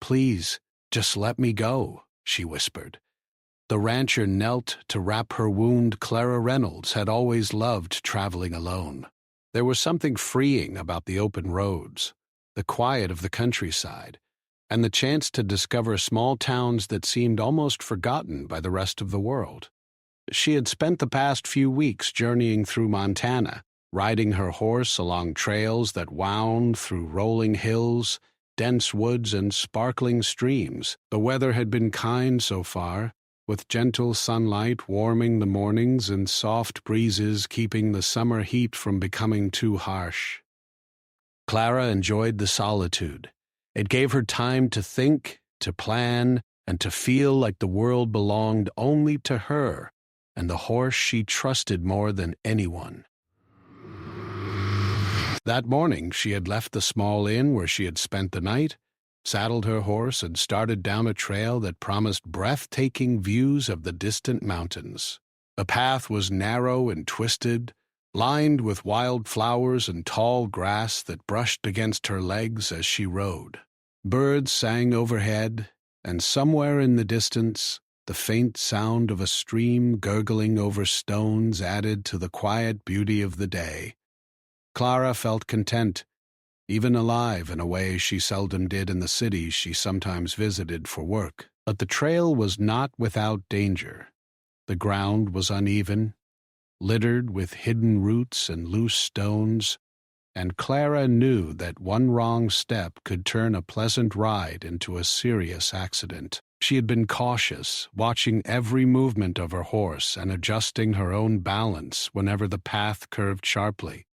"Please, just let me go," she whispered. The rancher knelt to wrap her wound. Clara Reynolds had always loved traveling alone. There was something freeing about the open roads, the quiet of the countryside, and the chance to discover small towns that seemed almost forgotten by the rest of the world. She had spent the past few weeks journeying through Montana, riding her horse along trails that wound through rolling hills, dense woods, and sparkling streams. The weather had been kind so far, with gentle sunlight warming the mornings and soft breezes keeping the summer heat from becoming too harsh. Clara enjoyed the solitude. It gave her time to think, to plan, and to feel like the world belonged only to her and the horse she trusted more than anyone. That morning, she had left the small inn where she had spent the night, saddled her horse, and started down a trail that promised breathtaking views of the distant mountains. The path was narrow and twisted, lined with wild flowers and tall grass that brushed against her legs as she rode. Birds sang overhead, and somewhere in the distance, the faint sound of a stream gurgling over stones added to the quiet beauty of the day. Clara felt content, even alive in a way she seldom did in the cities she sometimes visited for work. But the trail was not without danger. The ground was uneven, littered with hidden roots and loose stones, and Clara knew that one wrong step could turn a pleasant ride into a serious accident. She had been cautious, watching every movement of her horse and adjusting her own balance whenever the path curved sharply.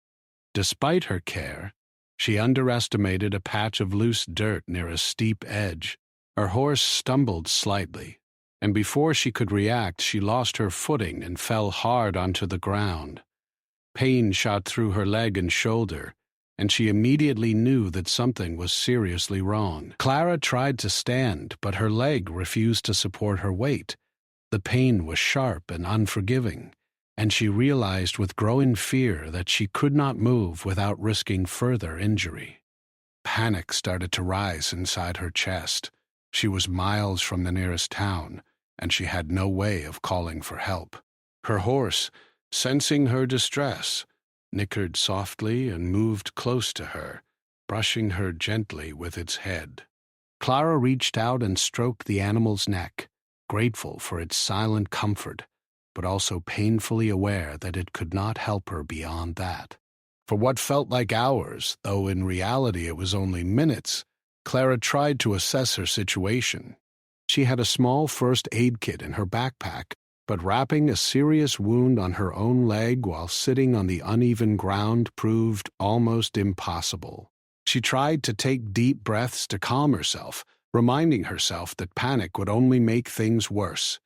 Despite her care, she underestimated a patch of loose dirt near a steep edge. Her horse stumbled slightly, and before she could react, she lost her footing and fell hard onto the ground. Pain shot through her leg and shoulder, and she immediately knew that something was seriously wrong. Clara tried to stand, but her leg refused to support her weight. The pain was sharp and unforgiving, and she realized with growing fear that she could not move without risking further injury. Panic started to rise inside her chest. She was miles from the nearest town, and she had no way of calling for help. Her horse, sensing her distress, nickered softly and moved close to her, brushing her gently with its head. Clara reached out and stroked the animal's neck, grateful for its silent comfort, but also painfully aware that it could not help her beyond that. For what felt like hours, though in reality it was only minutes, Clara tried to assess her situation. She had a small first aid kit in her backpack, but wrapping a serious wound on her own leg while sitting on the uneven ground proved almost impossible. She tried to take deep breaths to calm herself, reminding herself that panic would only make things worse.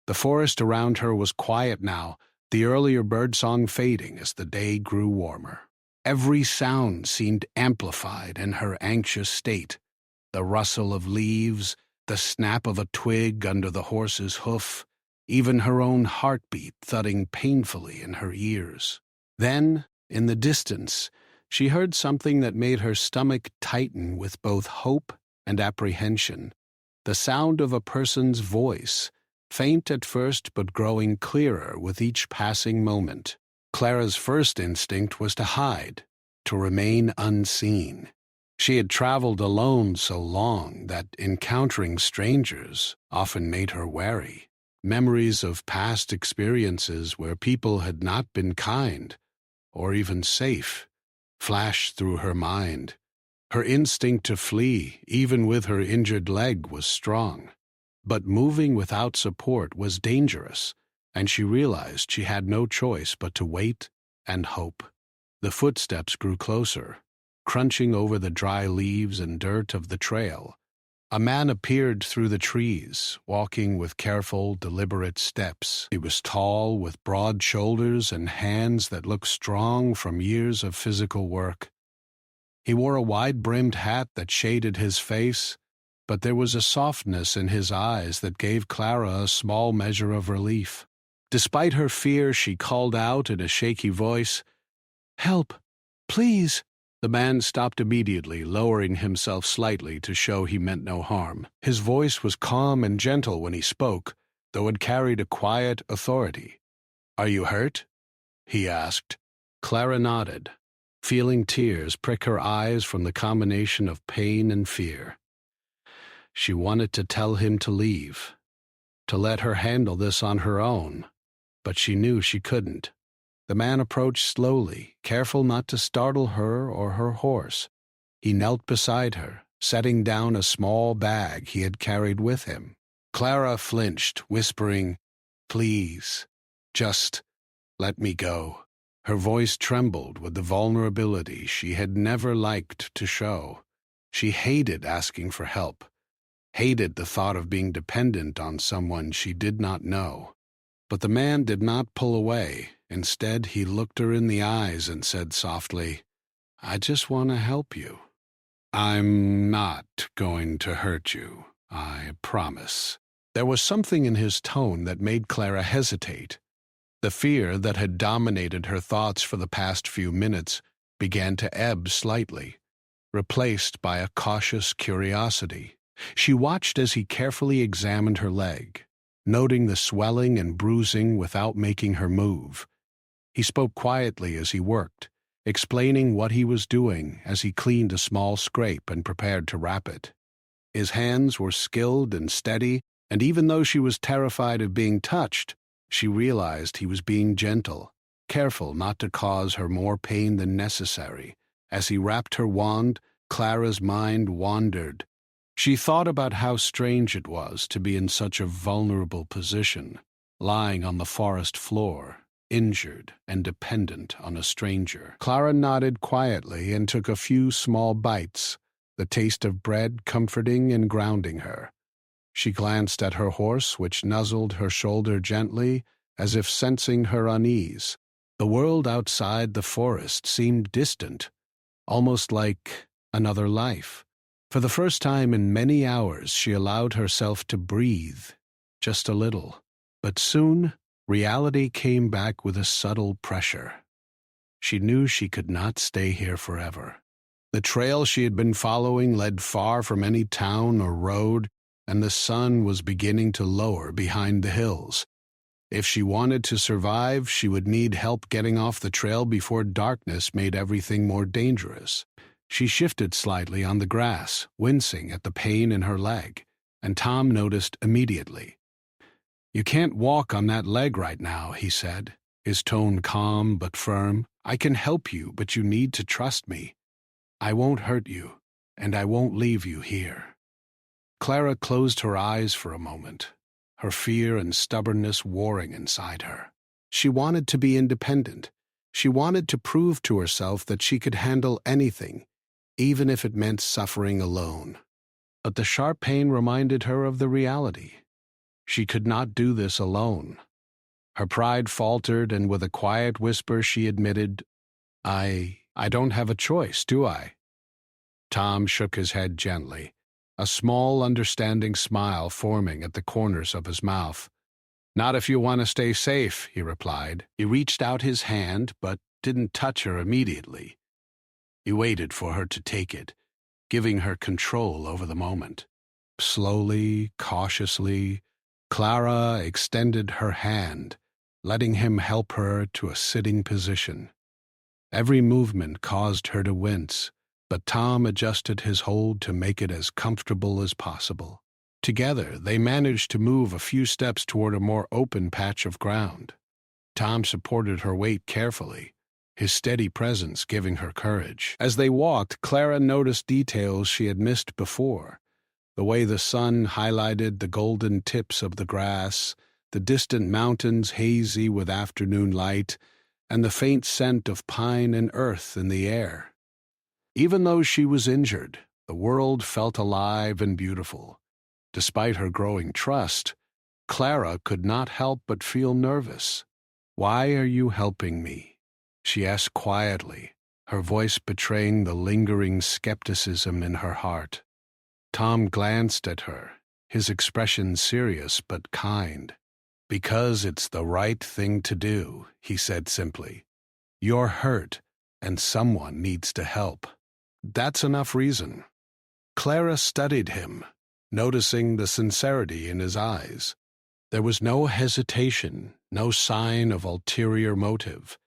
The forest around her was quiet now, the earlier birdsong fading as the day grew warmer. Every sound seemed amplified in her anxious state. The rustle of leaves, the snap of a twig under the horse's hoof, even her own heartbeat thudding painfully in her ears. Then, in the distance, she heard something that made her stomach tighten with both hope and apprehension. The sound of a person's voice, faint at first but growing clearer with each passing moment. Clara's first instinct was to hide, to remain unseen. She had traveled alone so long that encountering strangers often made her wary. Memories of past experiences where people had not been kind, or even safe, flashed through her mind. Her instinct to flee, even with her injured leg, was strong. But moving without support was dangerous, and she realized she had no choice but to wait and hope. The footsteps grew closer, crunching over the dry leaves and dirt of the trail. A man appeared through the trees, walking with careful, deliberate steps. He was tall, with broad shoulders and hands that looked strong from years of physical work. He wore a wide-brimmed hat that shaded his face, but there was a softness in his eyes that gave Clara a small measure of relief. Despite her fear, she called out in a shaky voice, "Help! Please! The man stopped immediately, lowering himself slightly to show he meant no harm. His voice was calm and gentle when he spoke, though it carried a quiet authority. "Are you hurt?" he asked. Clara nodded, feeling tears prick her eyes from the combination of pain and fear. She wanted to tell him to leave, to let her handle this on her own, but she knew she couldn't. The man approached slowly, careful not to startle her or her horse. He knelt beside her, setting down a small bag he had carried with him. Clara flinched, whispering, "Please, just let me go." Her voice trembled with the vulnerability she had never liked to show. She hated asking for help, hated the thought of being dependent on someone she did not know. But the man did not pull away. Instead, he looked her in the eyes and said softly, "I just want to help you. I'm not going to hurt you, I promise." There was something in his tone that made Clara hesitate. The fear that had dominated her thoughts for the past few minutes began to ebb slightly, replaced by a cautious curiosity. She watched as he carefully examined her leg, noting the swelling and bruising without making her move. He spoke quietly as he worked, explaining what he was doing as he cleaned a small scrape and prepared to wrap it. His hands were skilled and steady, and even though she was terrified of being touched, she realized he was being gentle, careful not to cause her more pain than necessary. As he wrapped her wand, Clara's mind wandered. She thought about how strange it was to be in such a vulnerable position, lying on the forest floor, injured and dependent on a stranger. Clara nodded quietly and took a few small bites, the taste of bread comforting and grounding her. She glanced at her horse, which nuzzled her shoulder gently, as if sensing her unease. The world outside the forest seemed distant, almost like another life. For the first time in many hours, she allowed herself to breathe, just a little. But soon, reality came back with a subtle pressure. She knew she could not stay here forever. The trail she had been following led far from any town or road, and the sun was beginning to lower behind the hills. If she wanted to survive, she would need help getting off the trail before darkness made everything more dangerous. She shifted slightly on the grass, wincing at the pain in her leg, and Tom noticed immediately. "You can't walk on that leg right now," he said, his tone calm but firm. "I can help you, but you need to trust me. I won't hurt you, and I won't leave you here." Clara closed her eyes for a moment, her fear and stubbornness warring inside her. She wanted to be independent. She wanted to prove to herself that she could handle anything, even if it meant suffering alone. But the sharp pain reminded her of the reality. She could not do this alone. Her pride faltered, and with a quiet whisper she admitted, I don't have a choice, do I?" Tom shook his head gently, a small, understanding smile forming at the corners of his mouth. "Not if you want to stay safe," he replied. He reached out his hand, but didn't touch her immediately. He waited for her to take it, giving her control over the moment. Slowly, cautiously, Clara extended her hand, letting him help her to a sitting position. Every movement caused her to wince, but Tom adjusted his hold to make it as comfortable as possible. Together, they managed to move a few steps toward a more open patch of ground. Tom supported her weight carefully, his steady presence giving her courage. As they walked, Clara noticed details she had missed before. The way the sun highlighted the golden tips of the grass, the distant mountains hazy with afternoon light, and the faint scent of pine and earth in the air. Even though she was injured, the world felt alive and beautiful. Despite her growing trust, Clara could not help but feel nervous. "Why are you helping me?" she asked quietly, her voice betraying the lingering skepticism in her heart. Tom glanced at her, his expression serious but kind. "Because it's the right thing to do," he said simply. "You're hurt, and someone needs to help. That's enough reason. Clara studied him, noticing the sincerity in his eyes. There was no hesitation, no sign of ulterior motive.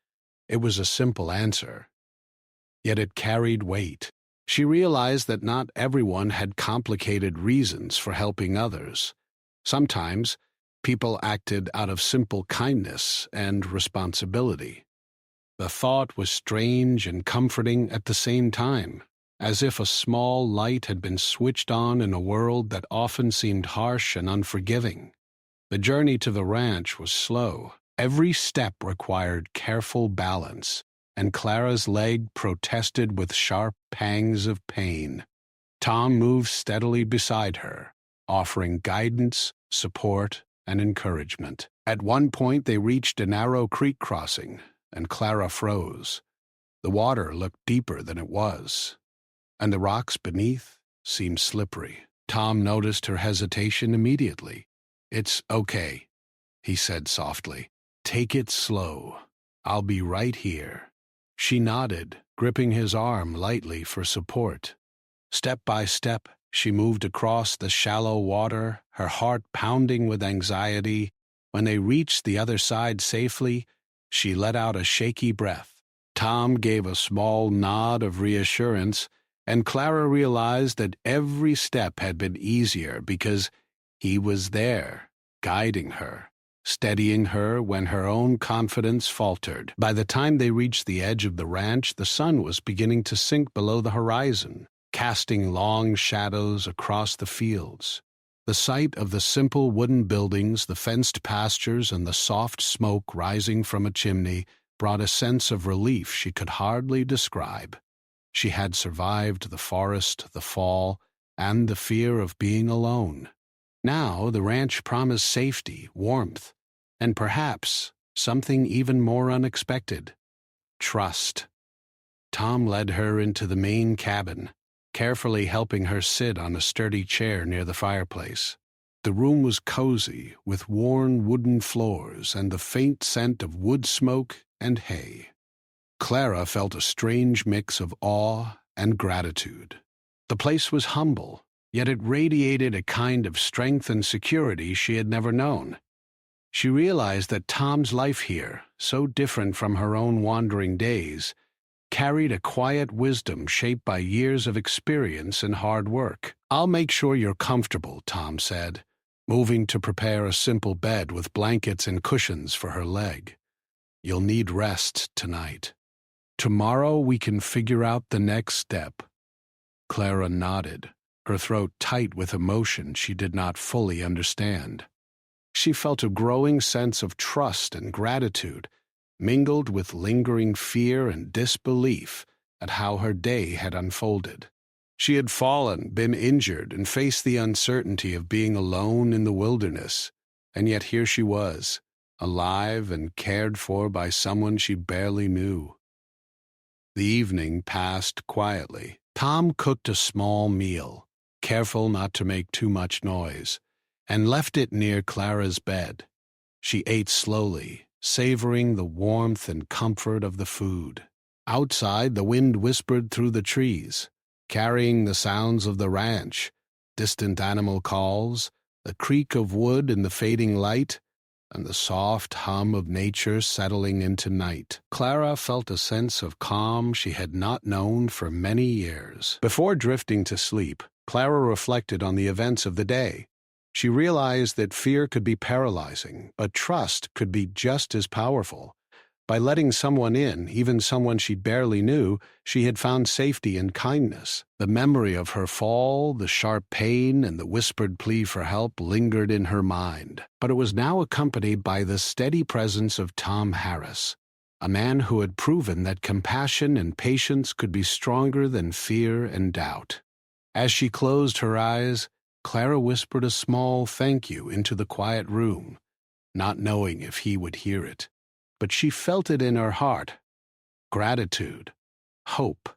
It was a simple answer. Yet it carried weight. She realized that not everyone had complicated reasons for helping others. Sometimes, people acted out of simple kindness and responsibility. The thought was strange and comforting at the same time, as if a small light had been switched on in a world that often seemed harsh and unforgiving. The journey to the ranch was slow. Every step required careful balance, and Clara's leg protested with sharp pangs of pain. Tom moved steadily beside her, offering guidance, support, and encouragement. At one point they reached a narrow creek crossing, and Clara froze. The water looked deeper than it was, and the rocks beneath seemed slippery. Tom noticed her hesitation immediately. "It's okay," he said softly. "Take it slow. I'll be right here." She nodded, gripping his arm lightly for support. Step by step, she moved across the shallow water, her heart pounding with anxiety. When they reached the other side safely, she let out a shaky breath. Tom gave a small nod of reassurance, and Clara realized that every step had been easier because he was there, guiding her, steadying her when her own confidence faltered. By the time they reached the edge of the ranch, the sun was beginning to sink below the horizon, casting long shadows across the fields. The sight of the simple wooden buildings, the fenced pastures, and the soft smoke rising from a chimney brought a sense of relief she could hardly describe. She had survived the forest, the fall, and the fear of being alone. Now the ranch promised safety, warmth, and perhaps something even more unexpected: trust. Tom led her into the main cabin, carefully helping her sit on a sturdy chair near the fireplace. The room was cozy, with worn wooden floors and the faint scent of wood smoke and hay. Clara felt a strange mix of awe and gratitude. The place was humble, yet it radiated a kind of strength and security she had never known. She realized that Tom's life here, so different from her own wandering days, carried a quiet wisdom shaped by years of experience and hard work. "I'll make sure you're comfortable," Tom said, moving to prepare a simple bed with blankets and cushions for her leg. "You'll need rest tonight. Tomorrow we can figure out the next step." Clara nodded, her throat tight with emotion she did not fully understand. She felt a growing sense of trust and gratitude, mingled with lingering fear and disbelief at how her day had unfolded. She had fallen, been injured, and faced the uncertainty of being alone in the wilderness, and yet here she was, alive and cared for by someone she barely knew. The evening passed quietly. Tom cooked a small meal, careful not to make too much noise, and left it near Clara's bed. She ate slowly, savoring the warmth and comfort of the food. Outside, the wind whispered through the trees, carrying the sounds of the ranch, distant animal calls, the creak of wood in the fading light, and the soft hum of nature settling into night. Clara felt a sense of calm she had not known for many years. Before drifting to sleep, Clara reflected on the events of the day. She realized that fear could be paralyzing, but trust could be just as powerful. By letting someone in, even someone she barely knew, she had found safety and kindness. The memory of her fall, the sharp pain, and the whispered plea for help lingered in her mind. But it was now accompanied by the steady presence of Tom Harris, a man who had proven that compassion and patience could be stronger than fear and doubt. As she closed her eyes, Clara whispered a small thank you into the quiet room, not knowing if he would hear it. But she felt it in her heart: gratitude, hope,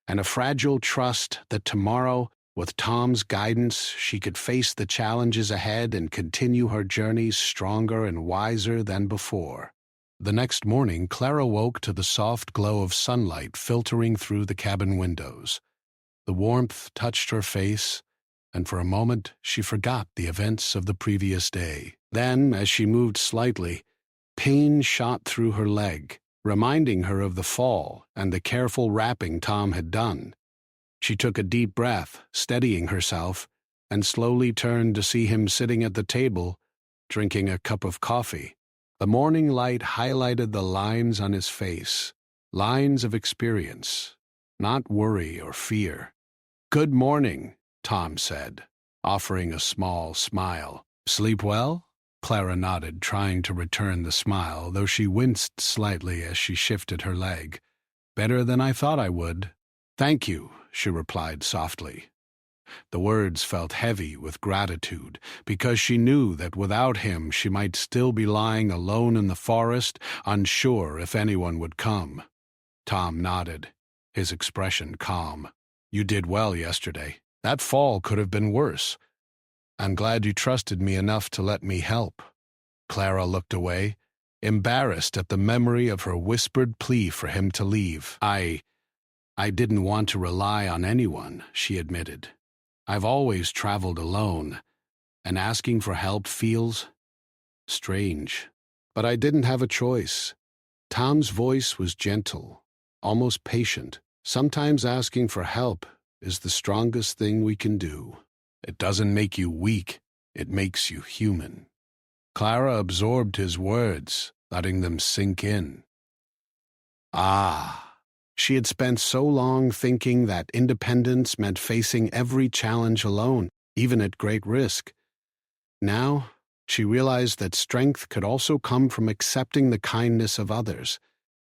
and a fragile trust that tomorrow, with Tom's guidance, she could face the challenges ahead and continue her journey stronger and wiser than before. The next morning, Clara woke to the soft glow of sunlight filtering through the cabin windows. The warmth touched her face, and for a moment she forgot the events of the previous day. Then, as she moved slightly, pain shot through her leg, reminding her of the fall and the careful wrapping Tom had done. She took a deep breath, steadying herself, and slowly turned to see him sitting at the table, drinking a cup of coffee. The morning light highlighted the lines on his face, lines of experience, not worry or fear. "Good morning," Tom said, offering a small smile. "Sleep well?" Clara nodded, trying to return the smile, though she winced slightly as she shifted her leg. "Better than I thought I would." "Thank you," she replied softly. The words felt heavy with gratitude, because she knew that without him she might still be lying alone in the forest, unsure if anyone would come. Tom nodded, his expression calm. "You did well yesterday. That fall could have been worse. I'm glad you trusted me enough to let me help." Clara looked away, embarrassed at the memory of her whispered plea for him to leave. I didn't want to rely on anyone," she admitted. "I've always traveled alone, and asking for help feels strange. But I didn't have a choice." Tom's voice was gentle, almost patient. "Sometimes asking for help is the strongest thing we can do. It doesn't make you weak, it makes you human." Clara absorbed his words, letting them sink in. She had spent so long thinking that independence meant facing every challenge alone, even at great risk. Now, she realized that strength could also come from accepting the kindness of others,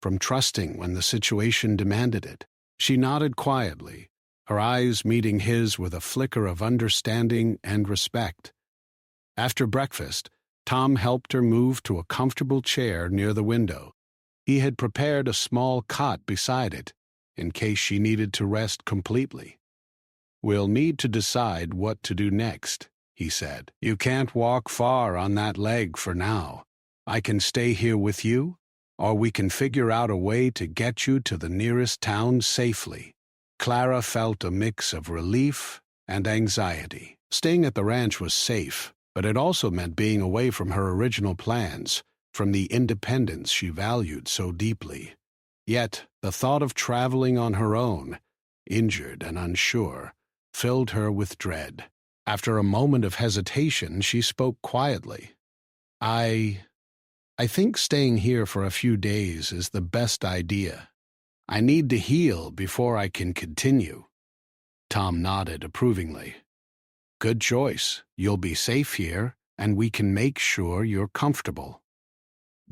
from trusting when the situation demanded it. She nodded quietly, her eyes meeting his with a flicker of understanding and respect. After breakfast, Tom helped her move to a comfortable chair near the window. He had prepared a small cot beside it, in case she needed to rest completely. "We'll need to decide what to do next," he said. "You can't walk far on that leg for now. I can stay here with you, or we can figure out a way to get you to the nearest town safely." Clara felt a mix of relief and anxiety. Staying at the ranch was safe, but it also meant being away from her original plans, from the independence she valued so deeply. Yet the thought of traveling on her own, injured and unsure, filled her with dread. After a moment of hesitation, she spoke quietly. I think staying here for a few days is the best idea. I need to heal before I can continue." Tom nodded approvingly. "Good choice. You'll be safe here, and we can make sure you're comfortable."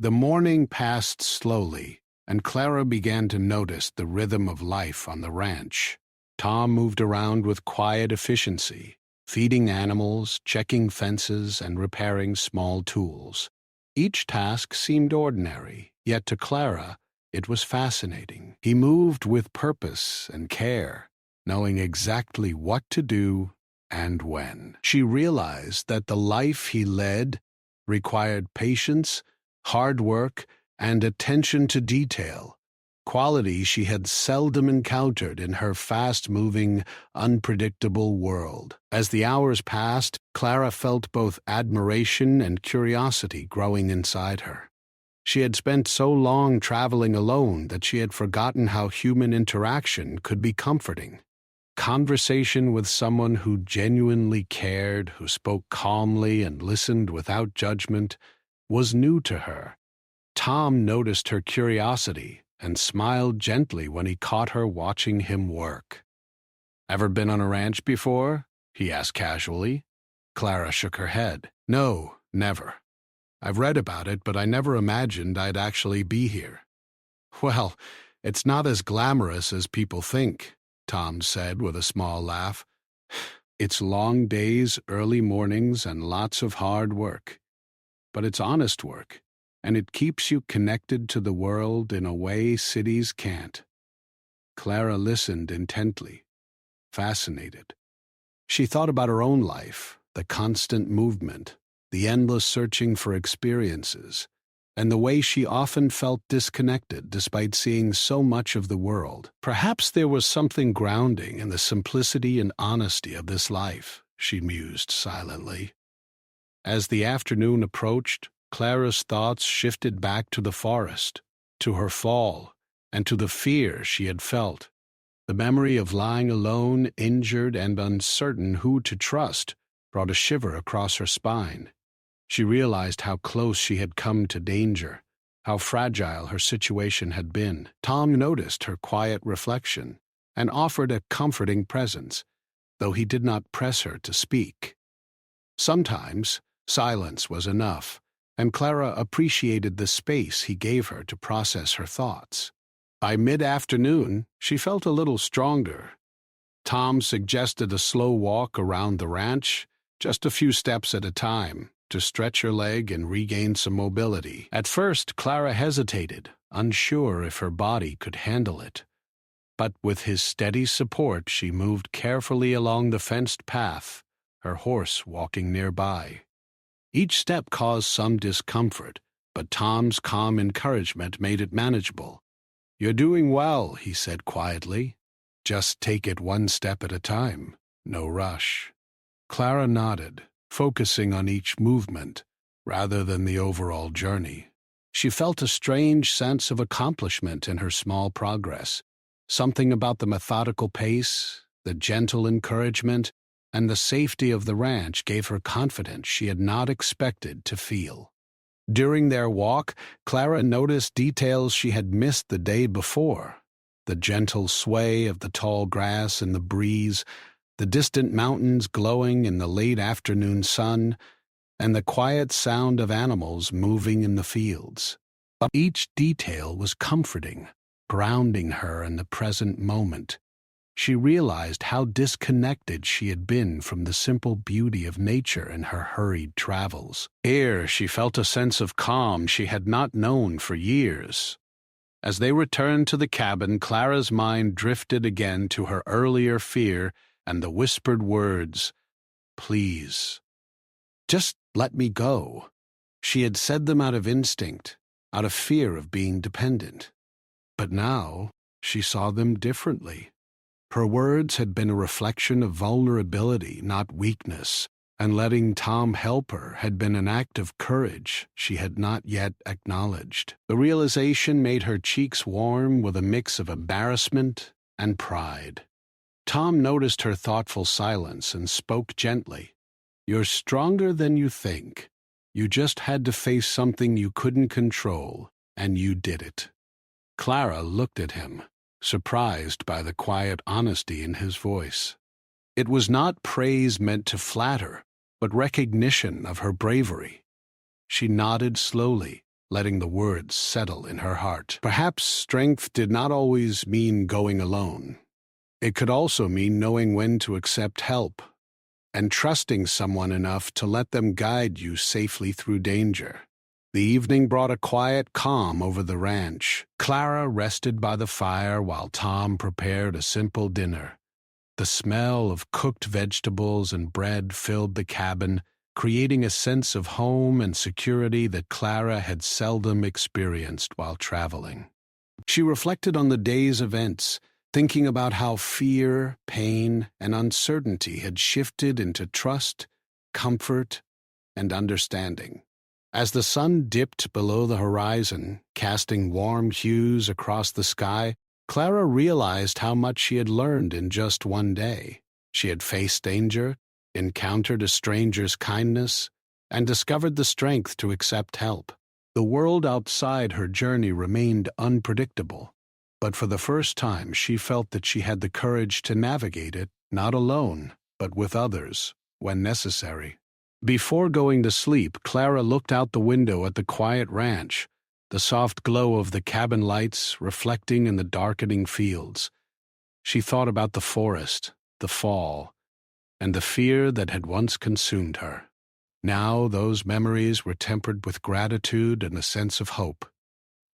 The morning passed slowly, and Clara began to notice the rhythm of life on the ranch. Tom moved around with quiet efficiency, feeding animals, checking fences, and repairing small tools. Each task seemed ordinary, yet to Clara, it was fascinating. He moved with purpose and care, knowing exactly what to do and when. She realized that the life he led required patience, hard work, and attention to detail, qualities she had seldom encountered in her fast-moving, unpredictable world. As the hours passed, Clara felt both admiration and curiosity growing inside her. She had spent so long traveling alone that she had forgotten how human interaction could be comforting. Conversation with someone who genuinely cared, who spoke calmly and listened without judgment, was new to her. Tom noticed her curiosity and smiled gently when he caught her watching him work. "Ever been on a ranch before?" he asked casually. Clara shook her head. "No, never. I've read about it, but I never imagined I'd actually be here." "Well, it's not as glamorous as people think," Tom said with a small laugh. "It's long days, early mornings, and lots of hard work. But it's honest work, and it keeps you connected to the world in a way cities can't." Clara listened intently, fascinated. She thought about her own life, the constant movement, the endless searching for experiences, and the way she often felt disconnected despite seeing so much of the world. Perhaps there was something grounding in the simplicity and honesty of this life, she mused silently. As the afternoon approached, Clara's thoughts shifted back to the forest, to her fall, and to the fear she had felt. The memory of lying alone, injured, and uncertain who to trust brought a shiver across her spine. She realized how close she had come to danger, how fragile her situation had been. Tom noticed her quiet reflection and offered a comforting presence, though he did not press her to speak. Sometimes silence was enough, and Clara appreciated the space he gave her to process her thoughts. By mid-afternoon, she felt a little stronger. Tom suggested a slow walk around the ranch, just a few steps at a time, to stretch her leg and regain some mobility. At first, Clara hesitated, unsure if her body could handle it. But with his steady support, she moved carefully along the fenced path, her horse walking nearby. Each step caused some discomfort, but Tom's calm encouragement made it manageable. "You're doing well," he said quietly. "Just take it one step at a time. No rush." Clara nodded, focusing on each movement rather than the overall journey. She felt a strange sense of accomplishment in her small progress, something about the methodical pace, the gentle encouragement, and the safety of the ranch gave her confidence she had not expected to feel. During their walk, Clara noticed details she had missed the day before: the gentle sway of the tall grass in the breeze, the distant mountains glowing in the late afternoon sun, and the quiet sound of animals moving in the fields. But each detail was comforting, grounding her in the present moment. She realized how disconnected she had been from the simple beauty of nature in her hurried travels. Here she felt a sense of calm she had not known for years. As they returned to the cabin, Clara's mind drifted again to her earlier fear and the whispered words, "Please, just let me go." She had said them out of instinct, out of fear of being dependent. But now she saw them differently. Her words had been a reflection of vulnerability, not weakness, and letting Tom help her had been an act of courage she had not yet acknowledged. The realization made her cheeks warm with a mix of embarrassment and pride. Tom noticed her thoughtful silence and spoke gently. "You're stronger than you think. You just had to face something you couldn't control, and you did it." Clara looked at him, surprised by the quiet honesty in his voice. It was not praise meant to flatter, but recognition of her bravery. She nodded slowly, letting the words settle in her heart. Perhaps strength did not always mean going alone. It could also mean knowing when to accept help and trusting someone enough to let them guide you safely through danger. The evening brought a quiet calm over the ranch. Clara rested by the fire while Tom prepared a simple dinner. The smell of cooked vegetables and bread filled the cabin, creating a sense of home and security that Clara had seldom experienced while traveling. She reflected on the day's events, thinking about how fear, pain, and uncertainty had shifted into trust, comfort, and understanding. As the sun dipped below the horizon, casting warm hues across the sky, Clara realized how much she had learned in just one day. She had faced danger, encountered a stranger's kindness, and discovered the strength to accept help. The world outside her journey remained unpredictable, but for the first time she felt that she had the courage to navigate it, not alone, but with others, when necessary. Before going to sleep, Clara looked out the window at the quiet ranch, the soft glow of the cabin lights reflecting in the darkening fields. She thought about the forest, the fall, and the fear that had once consumed her. Now those memories were tempered with gratitude and a sense of hope.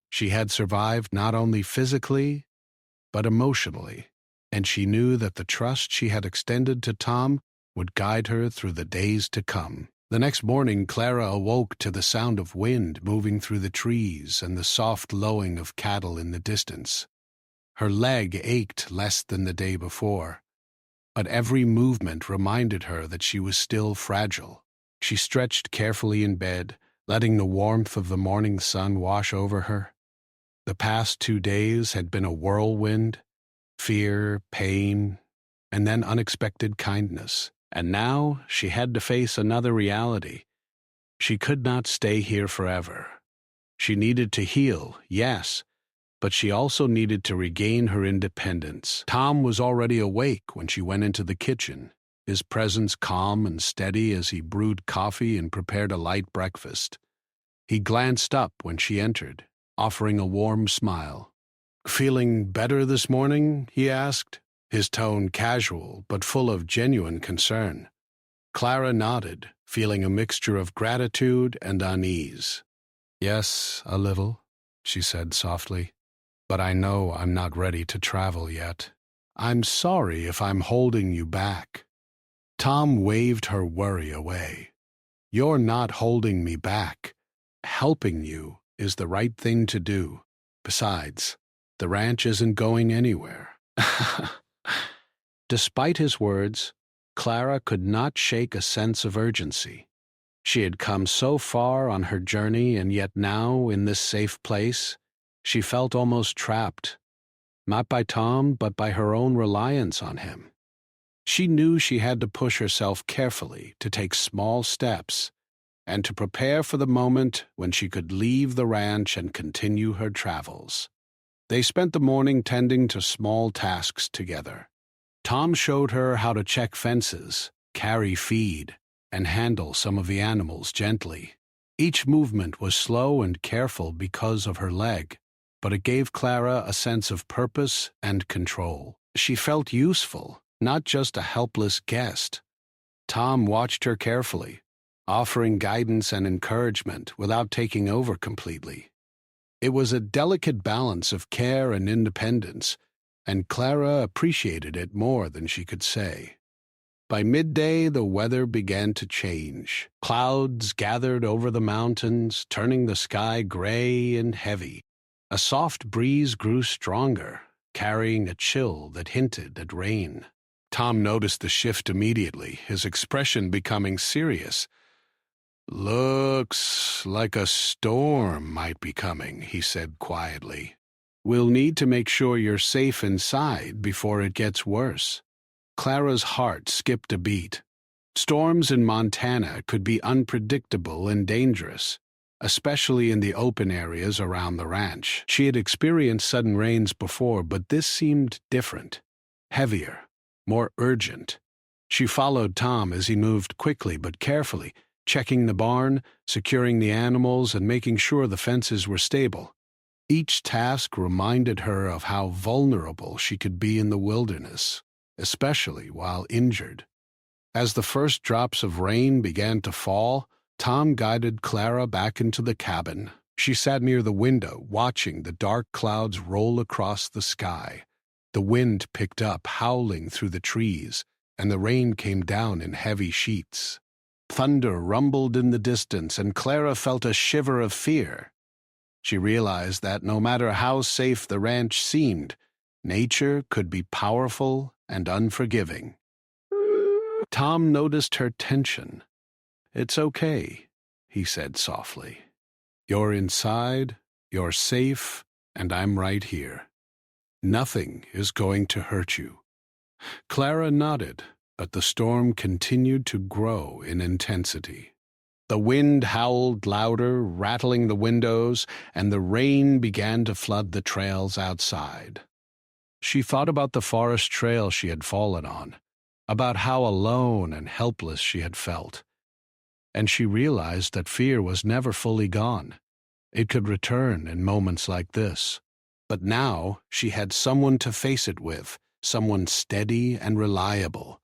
She had survived not only physically, but emotionally, and she knew that the trust she had extended to Tom would guide her through the days to come. The next morning, Clara awoke to the sound of wind moving through the trees and the soft lowing of cattle in the distance. Her leg ached less than the day before, but every movement reminded her that she was still fragile. She stretched carefully in bed, letting the warmth of the morning sun wash over her. The past 2 days had been a whirlwind, fear, pain, and then unexpected kindness. And now she had to face another reality. She could not stay here forever. She needed to heal, yes, but she also needed to regain her independence. Tom was already awake when she went into the kitchen, his presence calm and steady as he brewed coffee and prepared a light breakfast. He glanced up when she entered, offering a warm smile. "Feeling better this morning?" he asked, his tone casual but full of genuine concern. Clara nodded, feeling a mixture of gratitude and unease. "Yes, a little," she said softly, "but I know I'm not ready to travel yet. I'm sorry if I'm holding you back." Tom waved her worry away. "You're not holding me back. Helping you is the right thing to do. Besides, the ranch isn't going anywhere." Despite his words, Clara could not shake a sense of urgency. She had come so far on her journey, and yet now, in this safe place, she felt almost trapped, not by Tom, but by her own reliance on him. She knew she had to push herself carefully, to take small steps, and to prepare for the moment when she could leave the ranch and continue her travels. They spent the morning tending to small tasks together. Tom showed her how to check fences, carry feed, and handle some of the animals gently. Each movement was slow and careful because of her leg, but it gave Clara a sense of purpose and control. She felt useful, not just a helpless guest. Tom watched her carefully, offering guidance and encouragement without taking over completely. It was a delicate balance of care and independence, and Clara appreciated it more than she could say. By midday, the weather began to change. Clouds gathered over the mountains, turning the sky gray and heavy. A soft breeze grew stronger, carrying a chill that hinted at rain. Tom noticed the shift immediately, his expression becoming serious. "Looks like a storm might be coming," he said quietly. "We'll need to make sure you're safe inside before it gets worse." Clara's heart skipped a beat. Storms in Montana could be unpredictable and dangerous, especially in the open areas around the ranch. She had experienced sudden rains before, but this seemed different, heavier, more urgent. She followed Tom as he moved quickly but carefully, checking the barn, securing the animals, and making sure the fences were stable. Each task reminded her of how vulnerable she could be in the wilderness, especially while injured. As the first drops of rain began to fall, Tom guided Clara back into the cabin. She sat near the window, watching the dark clouds roll across the sky. The wind picked up, howling through the trees, and the rain came down in heavy sheets. Thunder rumbled in the distance, and Clara felt a shiver of fear. She realized that no matter how safe the ranch seemed, nature could be powerful and unforgiving. Tom noticed her tension. "It's okay," he said softly. "You're inside, you're safe, and I'm right here. Nothing is going to hurt you." Clara nodded, but the storm continued to grow in intensity. The wind howled louder, rattling the windows, and the rain began to flood the trails outside. She thought about the forest trail she had fallen on, about how alone and helpless she had felt. And she realized that fear was never fully gone. It could return in moments like this. But now she had someone to face it with, someone steady and reliable.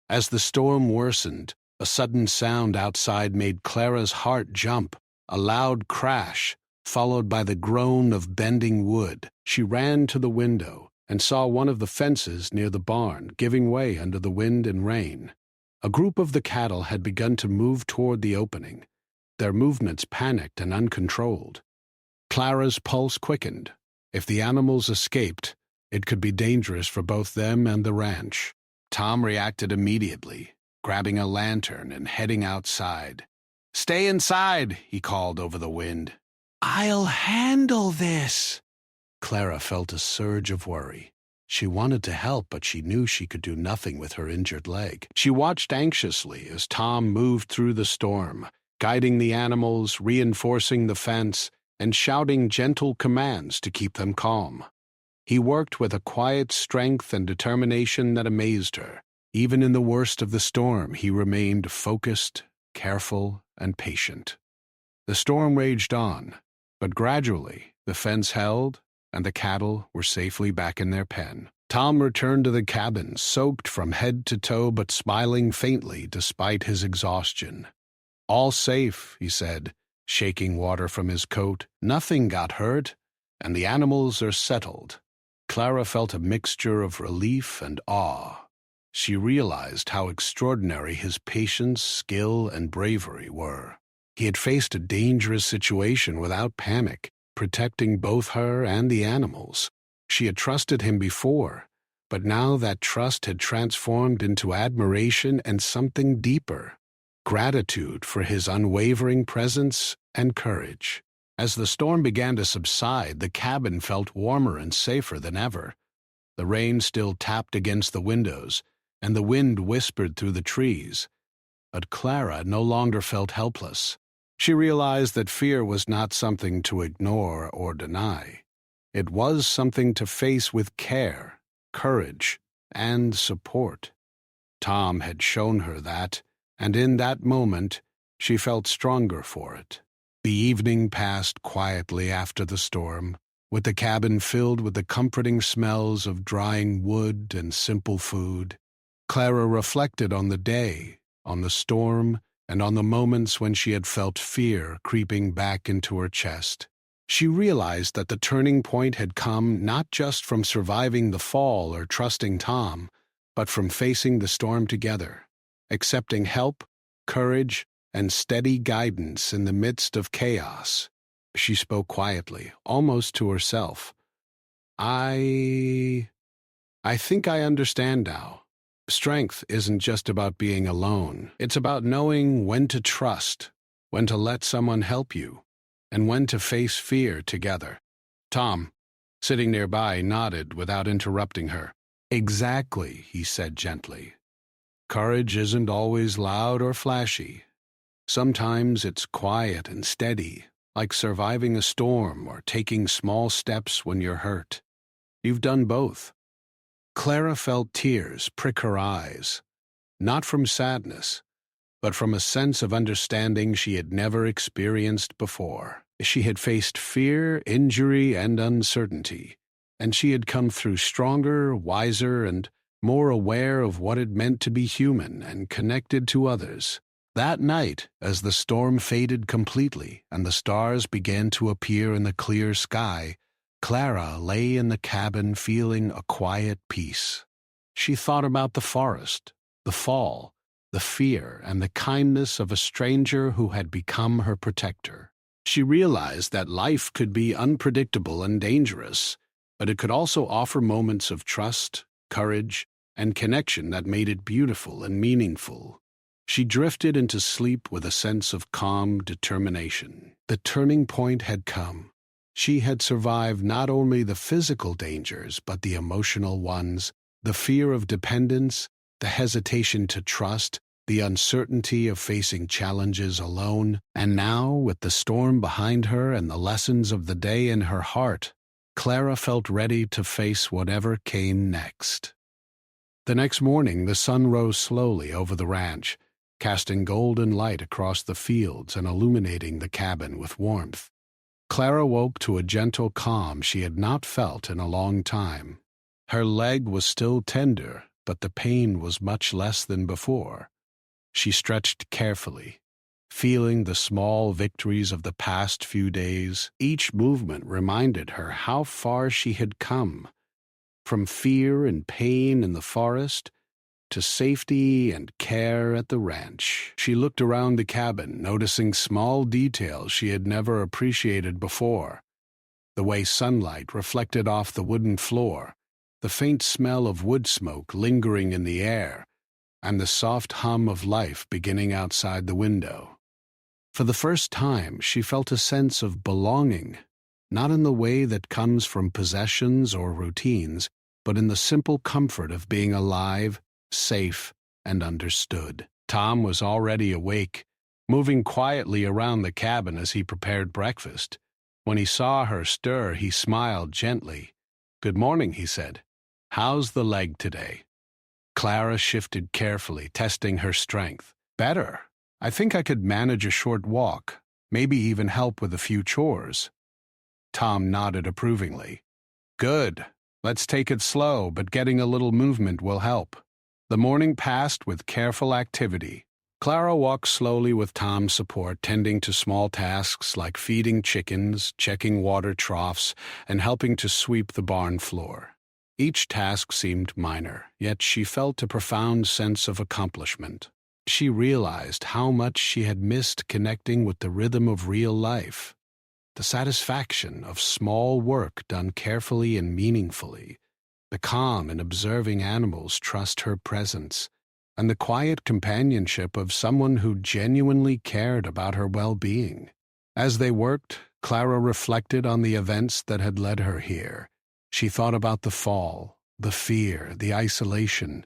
As the storm worsened, a sudden sound outside made Clara's heart jump, a loud crash, followed by the groan of bending wood. She ran to the window and saw one of the fences near the barn giving way under the wind and rain. A group of the cattle had begun to move toward the opening, their movements panicked and uncontrolled. Clara's pulse quickened. If the animals escaped, it could be dangerous for both them and the ranch. Tom reacted immediately, grabbing a lantern and heading outside. "Stay inside," he called over the wind. "I'll handle this." Clara felt a surge of worry. She wanted to help, but she knew she could do nothing with her injured leg. She watched anxiously as Tom moved through the storm, guiding the animals, reinforcing the fence, and shouting gentle commands to keep them calm. He worked with a quiet strength and determination that amazed her. Even in the worst of the storm, he remained focused, careful, and patient. The storm raged on, but gradually the fence held, and the cattle were safely back in their pen. Tom returned to the cabin, soaked from head to toe but smiling faintly despite his exhaustion. "All safe," he said, shaking water from his coat. "Nothing got hurt, and the animals are settled." Clara felt a mixture of relief and awe. She realized how extraordinary his patience, skill, and bravery were. He had faced a dangerous situation without panic, protecting both her and the animals. She had trusted him before, but now that trust had transformed into admiration and something deeper, gratitude for his unwavering presence and courage. As the storm began to subside, the cabin felt warmer and safer than ever. The rain still tapped against the windows, and the wind whispered through the trees. But Clara no longer felt helpless. She realized that fear was not something to ignore or deny. It was something to face with care, courage, and support. Tom had shown her that, and in that moment, she felt stronger for it. The evening passed quietly after the storm, with the cabin filled with the comforting smells of drying wood and simple food. Clara reflected on the day, on the storm, and on the moments when she had felt fear creeping back into her chest. She realized that the turning point had come not just from surviving the fall or trusting Tom, but from facing the storm together, accepting help, courage, and steady guidance in the midst of chaos. She spoke quietly, almost to herself. I think I understand now. Strength isn't just about being alone. It's about knowing when to trust, when to let someone help you, and when to face fear together." Tom, sitting nearby, nodded without interrupting her. "Exactly," he said gently. "Courage isn't always loud or flashy. Sometimes it's quiet and steady, like surviving a storm or taking small steps when you're hurt. You've done both." Clara felt tears prick her eyes, not from sadness, but from a sense of understanding she had never experienced before. She had faced fear, injury, and uncertainty, and she had come through stronger, wiser, and more aware of what it meant to be human and connected to others. That night, as the storm faded completely and the stars began to appear in the clear sky, Clara lay in the cabin feeling a quiet peace. She thought about the forest, the fall, the fear, and the kindness of a stranger who had become her protector. She realized that life could be unpredictable and dangerous, but it could also offer moments of trust, courage, and connection that made it beautiful and meaningful. She drifted into sleep with a sense of calm determination. The turning point had come. She had survived not only the physical dangers, but the emotional ones, the fear of dependence, the hesitation to trust, the uncertainty of facing challenges alone, and now, with the storm behind her and the lessons of the day in her heart, Clara felt ready to face whatever came next. The next morning, the sun rose slowly over the ranch, casting golden light across the fields and illuminating the cabin with warmth. Clara woke to a gentle calm she had not felt in a long time. Her leg was still tender, but the pain was much less than before. She stretched carefully, feeling the small victories of the past few days. Each movement reminded her how far she had come, from fear and pain in the forest to safety and care at the ranch. She looked around the cabin, noticing small details she had never appreciated before. The way sunlight reflected off the wooden floor, the faint smell of wood smoke lingering in the air, and the soft hum of life beginning outside the window. For the first time, she felt a sense of belonging, not in the way that comes from possessions or routines, but in the simple comfort of being alive, safe, and understood. Tom was already awake, moving quietly around the cabin as he prepared breakfast. When he saw her stir, he smiled gently. "Good morning," he said. "How's the leg today?" Clara shifted carefully, testing her strength. "Better. I think I could manage a short walk, maybe even help with a few chores." Tom nodded approvingly. "Good. Let's take it slow, but getting a little movement will help." The morning passed with careful activity. Clara walked slowly with Tom's support, tending to small tasks like feeding chickens, checking water troughs, and helping to sweep the barn floor. Each task seemed minor, yet she felt a profound sense of accomplishment. She realized how much she had missed connecting with the rhythm of real life. The satisfaction of small work done carefully and meaningfully, the calm in observing animals trust her presence, and the quiet companionship of someone who genuinely cared about her well-being. As they worked, Clara reflected on the events that had led her here. She thought about the fall, the fear, the isolation,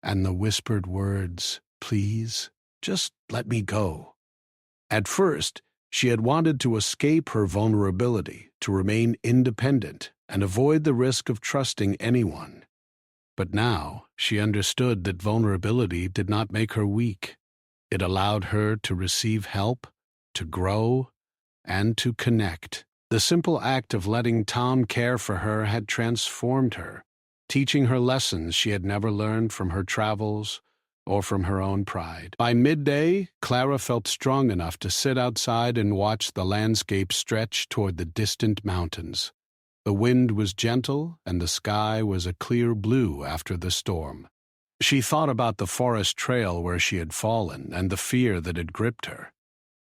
and the whispered words, "Please, just let me go." At first, she had wanted to escape her vulnerability, to remain independent, and avoid the risk of trusting anyone. But now she understood that vulnerability did not make her weak. It allowed her to receive help, to grow, and to connect. The simple act of letting Tom care for her had transformed her, teaching her lessons she had never learned from her travels or from her own pride. By midday, Clara felt strong enough to sit outside and watch the landscape stretch toward the distant mountains. The wind was gentle, and the sky was a clear blue after the storm. She thought about the forest trail where she had fallen and the fear that had gripped her.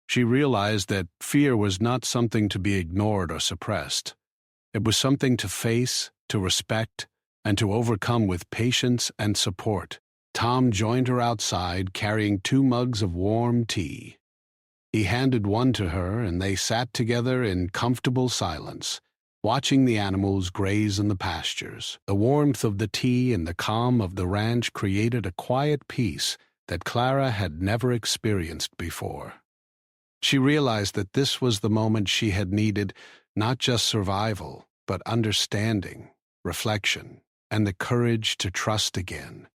She realized that fear was not something to be ignored or suppressed. It was something to face, to respect, and to overcome with patience and support. Tom joined her outside, carrying 2 mugs of warm tea. He handed one to her, and they sat together in comfortable silence, watching the animals graze in the pastures. The warmth of the tea and the calm of the ranch created a quiet peace that Clara had never experienced before. She realized that this was the moment she had needed, not just survival, but understanding, reflection, and the courage to trust again.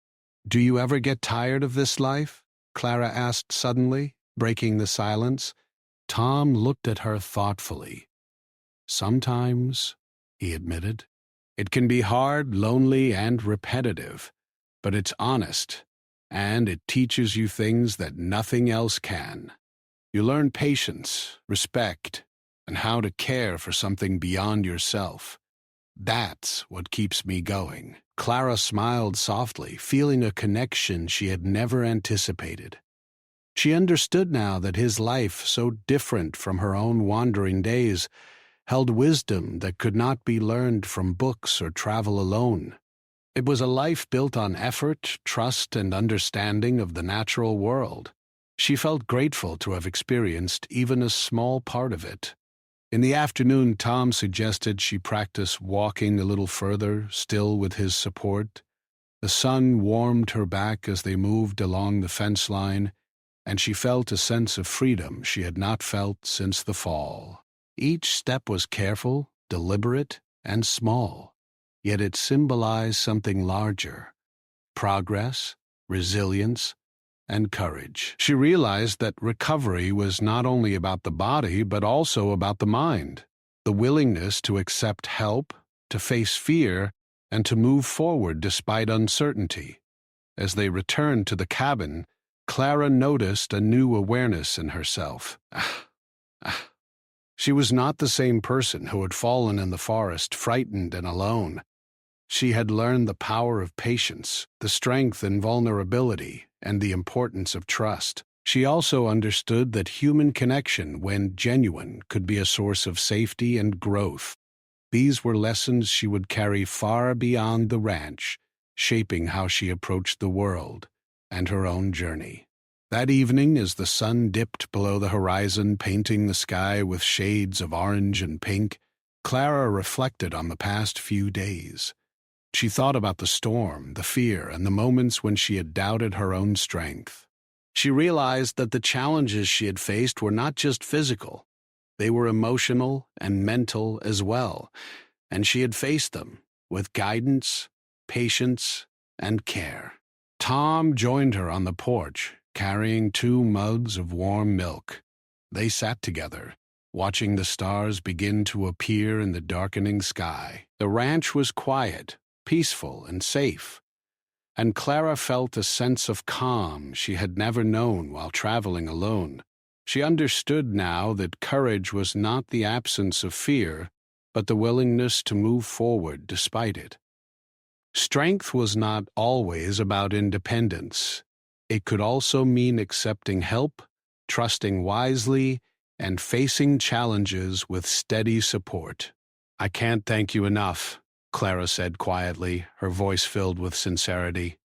"Do you ever get tired of this life?" Clara asked suddenly, breaking the silence. Tom looked at her thoughtfully. "Sometimes," he admitted. "It can be hard, lonely, and repetitive, but it's honest, and it teaches you things that nothing else can. You learn patience, respect, and how to care for something beyond yourself. That's what keeps me going." Clara smiled softly, feeling a connection she had never anticipated. She understood now that his life, so different from her own wandering days, held wisdom that could not be learned from books or travel alone. It was a life built on effort, trust, and understanding of the natural world. She felt grateful to have experienced even a small part of it. In the afternoon, Tom suggested she practice walking a little further, still with his support. The sun warmed her back as they moved along the fence line, and she felt a sense of freedom she had not felt since the fall. Each step was careful, deliberate, and small, yet it symbolized something larger: progress, resilience, and courage. She realized that recovery was not only about the body, but also about the mind. The willingness to accept help, to face fear, and to move forward despite uncertainty. As they returned to the cabin, Clara noticed a new awareness in herself. She was not the same person who had fallen in the forest, frightened and alone. She had learned the power of patience, the strength in vulnerability, and the importance of trust. She also understood that human connection, when genuine, could be a source of safety and growth. These were lessons she would carry far beyond the ranch, shaping how she approached the world and her own journey. That evening, as the sun dipped below the horizon, painting the sky with shades of orange and pink, Clara reflected on the past few days. She thought about the storm, the fear, and the moments when she had doubted her own strength. She realized that the challenges she had faced were not just physical. They were emotional and mental as well, and she had faced them with guidance, patience, and care. Tom joined her on the porch, carrying 2 mugs of warm milk. They sat together, watching the stars begin to appear in the darkening sky. The ranch was quiet, peaceful, and safe, and Clara felt a sense of calm she had never known while traveling alone. She understood now that courage was not the absence of fear, but the willingness to move forward despite it. Strength was not always about independence. It could also mean accepting help, trusting wisely, and facing challenges with steady support. "I can't thank you enough," Clara said quietly, her voice filled with sincerity.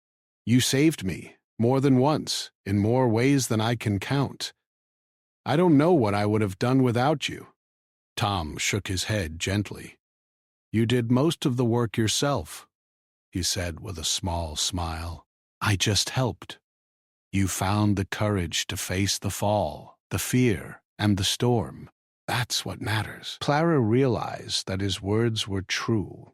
"You saved me, more than once, in more ways than I can count. I don't know what I would have done without you." Tom shook his head gently. "You did most of the work yourself," he said with a small smile. "I just helped. You found the courage to face the fall, the fear, and the storm. That's what matters." Clara realized that his words were true.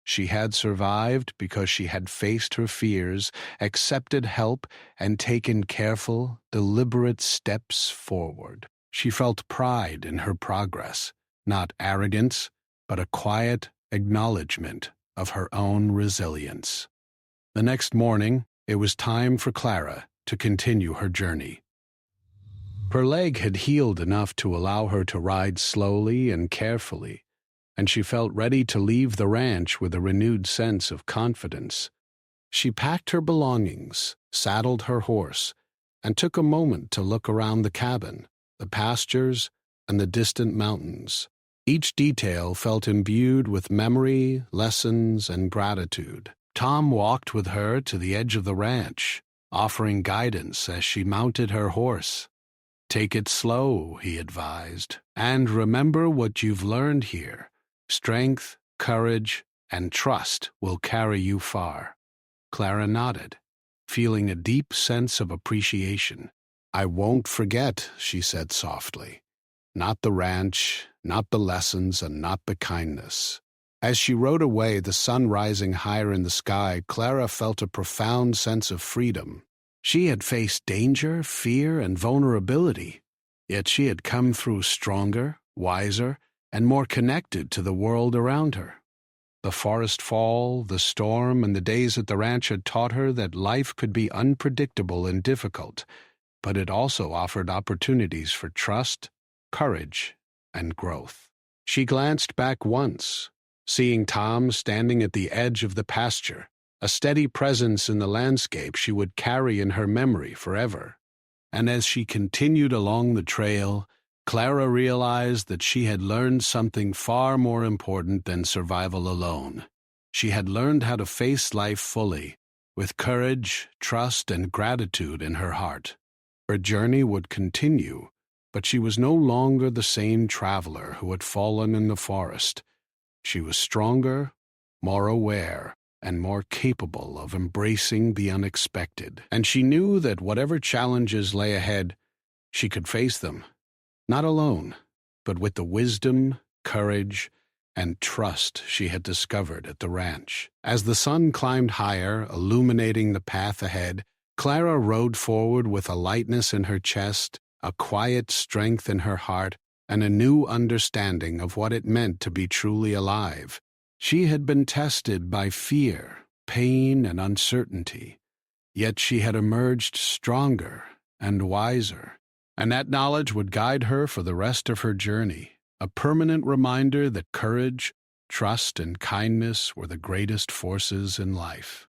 She had survived because she had faced her fears, accepted help, and taken careful, deliberate steps forward. She felt pride in her progress, not arrogance, but a quiet acknowledgement of her own resilience. The next morning, it was time for Clara to continue her journey. Her leg had healed enough to allow her to ride slowly and carefully, and she felt ready to leave the ranch with a renewed sense of confidence. She packed her belongings, saddled her horse, and took a moment to look around the cabin, the pastures, and the distant mountains. Each detail felt imbued with memory, lessons, and gratitude. Tom walked with her to the edge of the ranch, offering guidance as she mounted her horse. "Take it slow," he advised, "and remember what you've learned here. Strength, courage, and trust will carry you far." Clara nodded, feeling a deep sense of appreciation. "I won't forget," she said softly. "Not the ranch, not the lessons, and not the kindness." As she rode away, the sun rising higher in the sky, Clara felt a profound sense of freedom. She had faced danger, fear, and vulnerability, yet she had come through stronger, wiser, and more connected to the world around her. The forest fall, the storm, and the days at the ranch had taught her that life could be unpredictable and difficult, but it also offered opportunities for trust, courage, and growth. She glanced back once, seeing Tom standing at the edge of the pasture, a steady presence in the landscape she would carry in her memory forever. And as she continued along the trail, Clara realized that she had learned something far more important than survival alone. She had learned how to face life fully, with courage, trust, and gratitude in her heart. Her journey would continue, but she was no longer the same traveler who had fallen in the forest. She was stronger, more aware, and more capable of embracing the unexpected. And she knew that whatever challenges lay ahead, she could face them, not alone, but with the wisdom, courage, and trust she had discovered at the ranch. As the sun climbed higher, illuminating the path ahead, Clara rode forward with a lightness in her chest, a quiet strength in her heart, and a new understanding of what it meant to be truly alive. She had been tested by fear, pain, and uncertainty, yet she had emerged stronger and wiser, and that knowledge would guide her for the rest of her journey, a permanent reminder that courage, Trust and kindness were the greatest forces in life.